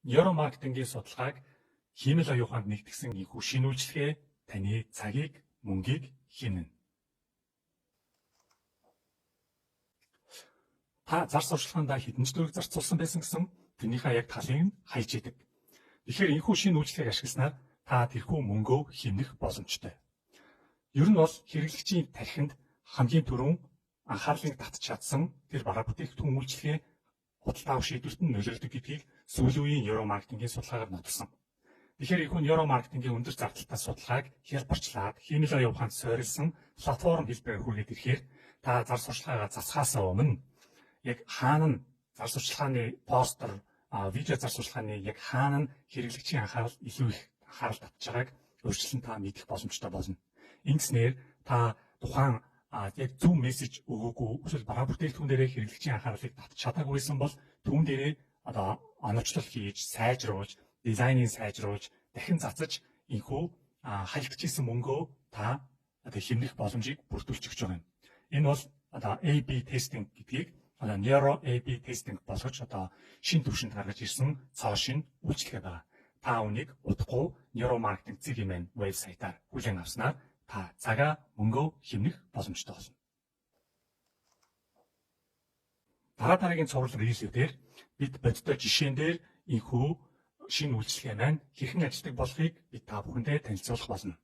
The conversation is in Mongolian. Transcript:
Нейромаркетингийн судалгааг хиймэл оюун ухаанд нэгтгэсэн энэхүү шинэ үйлчилгээ таны цагийг, мөнгийг хэмнэнэ. Та зар сурталчилгаандаа хэдэн ч төгрөг зарцуулсан байсан гэсэн тэрнийхээ яг талыг нь хайж идэг. Тэгэхээр энэхүү шинэ үйлчилгээг ашигласнаар та тэрхүү мөнгөө хэмнэх боломжтой. Ер нь бол хэрэглэгчийн тархинд хамгийн түрүүн анхаарлыг татж чадсан тэр бараа бүтээгдэхүүн үйлчилгээ худалдаа авах шийдвэрт нь нөлөөлдөг гэдгийг сүүлийн үеийн нейромаркетингийн судалгаагаар нотолсон. Тэгэхээр энэхүү нейромаркетингийн өндөр зардалтай судалгааг хялбарчлаад хиймэл оюун ухаанд суурилсан платформ хэлбэрээр хүргээд ирэхээр та зар сурталчилгаагаа засахаас өмнө яг хаана нь зар сурталчилгааны постэр, видео зар сурталчилгааны яг хаана нь хэрэглэгчийн анхаарал илүү их анхаарал татж байгааг өөрчлөн та мэдэх боломжтой болно. Ингэснээр та тухайн яг зөв мессеж өгөөгүй эсвэл бараа бүтээгдэхүүн дээрээ хэрэглэгчийн анхаарлыг татж чадаагүйсэн бол түүн дээрээ оновчлол хийж, сайжруулж, дизайныг сайжруулж, дахин цацаж энэхүү хаягдчихсан мөнгөө та хэмнэх боломжийг бүрдүүлж өгч байгаа юм. Энэ бол A/B testing гэдгийг Neuro A/B testing болгож шинэ түвшинд гаргаж ирсэн цоо шинэ үйлчилгээ байна. Та үнийг удахгүй нейромаркетинг цэгийн вебсайтаар хүлээн авснаар та цагаа, мөнгөө хэмнэх боломжтой болно. Дараагийн цуврал рилүүдээр бид бодиттой жишээн дээр энэхүү шинэ үйлчилгээ маань хэрхэн ажилладаг болохыг бид та бүхэндээ танилцуулах болно.